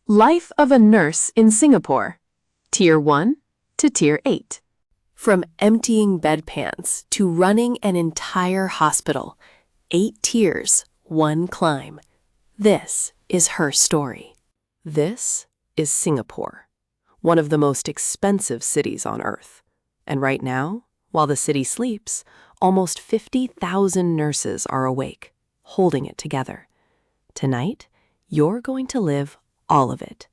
Life of a nurse in Singapore, Tier 1 to Tier 8. From emptying bedpans to running an entire hospital, 8 tiers, 1 climb. This is her story. This is Singapore, one of the most expensive cities on Earth. And right now, while the city sleeps, almost 50,000 nurses are awake, holding it together. Tonight, you're going to live all of it.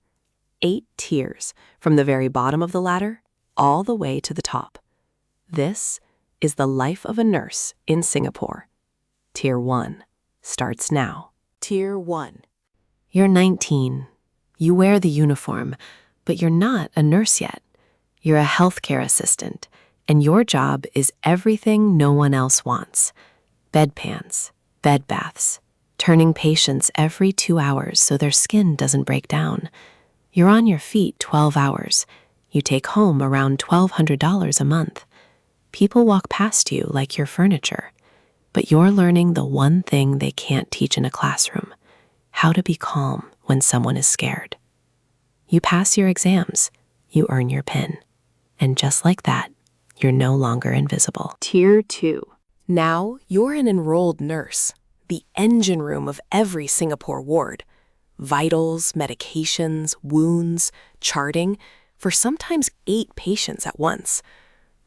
8 tiers, from the very bottom of the ladder all the way to the top. This is the life of a nurse in Singapore. Tier 1 starts now. Tier 1. You're 19. You wear the uniform, but you're not a nurse yet. You're a healthcare assistant, and your job is everything no one else wants. Bedpans, bed baths, turning patients every 2 hours so their skin doesn't break down. You're on your feet 12 hours. You take home around $1,200 a month. People walk past you like you're furniture, but you're learning the one thing they can't teach in a classroom: how to be calm when someone is scared. You pass your exams, you earn your PIN, and just like that, you're no longer invisible. Tier 2. Now you're an enrolled nurse, the engine room of every Singapore ward. Vitals, medications, wounds, charting, for sometimes 8 patients at once.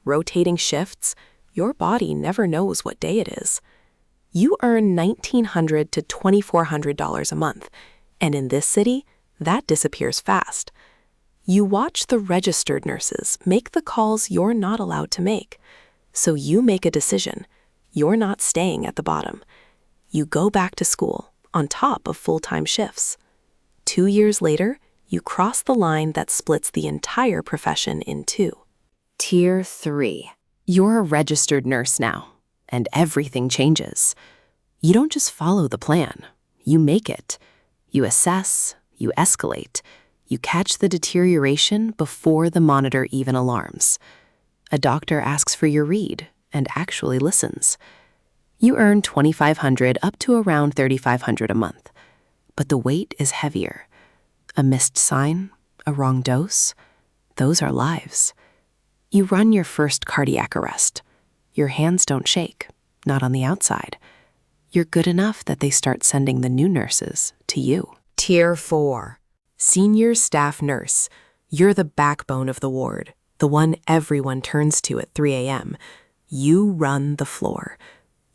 Rotating shifts, your body never knows what day it is. You earn $1,900 to $2,400 a month, and in this city, that disappears fast. You watch the registered nurses make the calls you're not allowed to make. So you make a decision. You're not staying at the bottom. You go back to school on top of full-time shifts. 2 years later, you cross the line that splits the entire profession in 2. Tier 3. You're a registered nurse now, and everything changes. You don't just follow the plan. You make it. You assess, you escalate, you catch the deterioration before the monitor even alarms. A doctor asks for your read and actually listens. You earn $2,500 up to around $3,500 a month. But the weight is heavier. A missed sign, a wrong dose, those are lives. You run your first cardiac arrest. Your hands don't shake, not on the outside. You're good enough that they start sending the new nurses to you. Tier 4. Senior staff nurse. You're the backbone of the ward, the one everyone turns to at 3 a.m. You run the floor.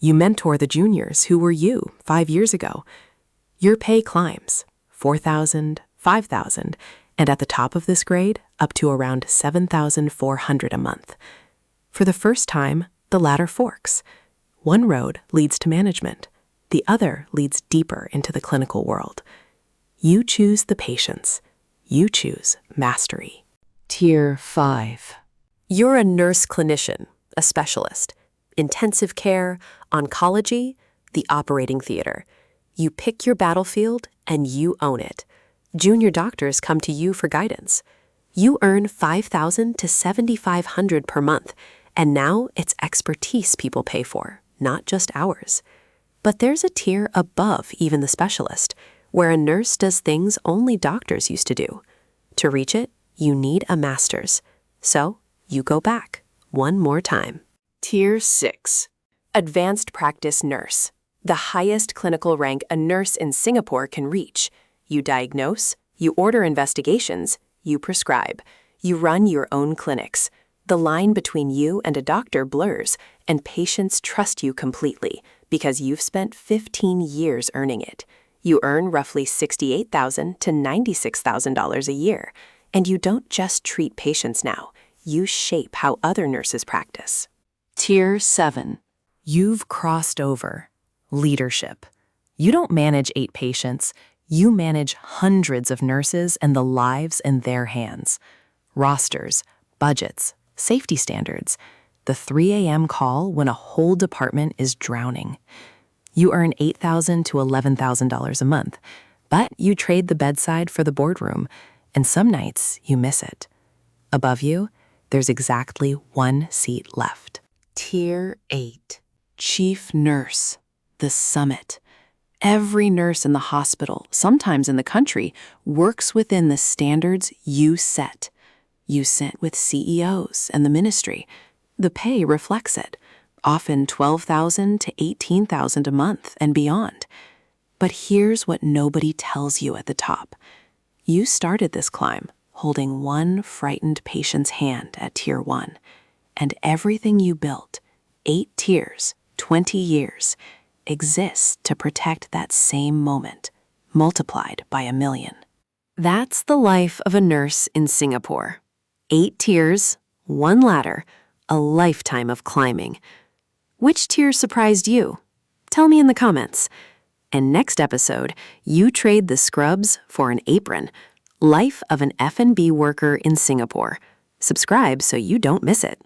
You mentor the juniors who were you 5 years ago. Your pay climbs, $4,000, $5,000, and at the top of this grade, up to around $7,400 a month. For the first time, the ladder forks. One road leads to management. The other leads deeper into the clinical world. You choose the patients. You choose mastery. Tier 5. You're a nurse clinician, a specialist. Intensive care, oncology, the operating theater. You pick your battlefield and you own it. Junior doctors come to you for guidance. You earn $5,000 to $7,500 per month, and now it's expertise people pay for, not just hours. But there's a tier above even the specialist, where a nurse does things only doctors used to do. To reach it, you need a master's. So you go back one more time. Tier 6. Advanced practice nurse. The highest clinical rank a nurse in Singapore can reach. You diagnose, you order investigations, you prescribe. You run your own clinics. The line between you and a doctor blurs, and patients trust you completely because you've spent 15 years earning it. You earn roughly $68,000 to $96,000 a year. And you don't just treat patients now. You shape how other nurses practice. Tier 7. You've crossed over. Leadership. You don't manage 8 patients. You manage hundreds of nurses and the lives in their hands. Rosters, budgets, safety standards. The 3 a.m. call when a whole department is drowning. You earn $8,000 to $11,000 a month, but you trade the bedside for the boardroom, and some nights you miss it. Above you, there's exactly 1 seat left. Tier 8. Chief nurse. The summit. Every nurse in the hospital, sometimes in the country, works within the standards you set. You sit with CEOs and the ministry. The pay reflects it, often $12,000 to $18,000 a month and beyond. But here's what nobody tells you at the top. You started this climb holding one frightened patient's hand at Tier 1, and everything you built, 8 tiers, 20 years, exists to protect that same moment, multiplied by 1,000,000. That's the life of a nurse in Singapore. 8 tiers, 1 ladder, a lifetime of climbing. Which tier surprised you? Tell me in the comments. And next episode, you trade the scrubs for an apron. Life of an F&B worker in Singapore. Subscribe so you don't miss it.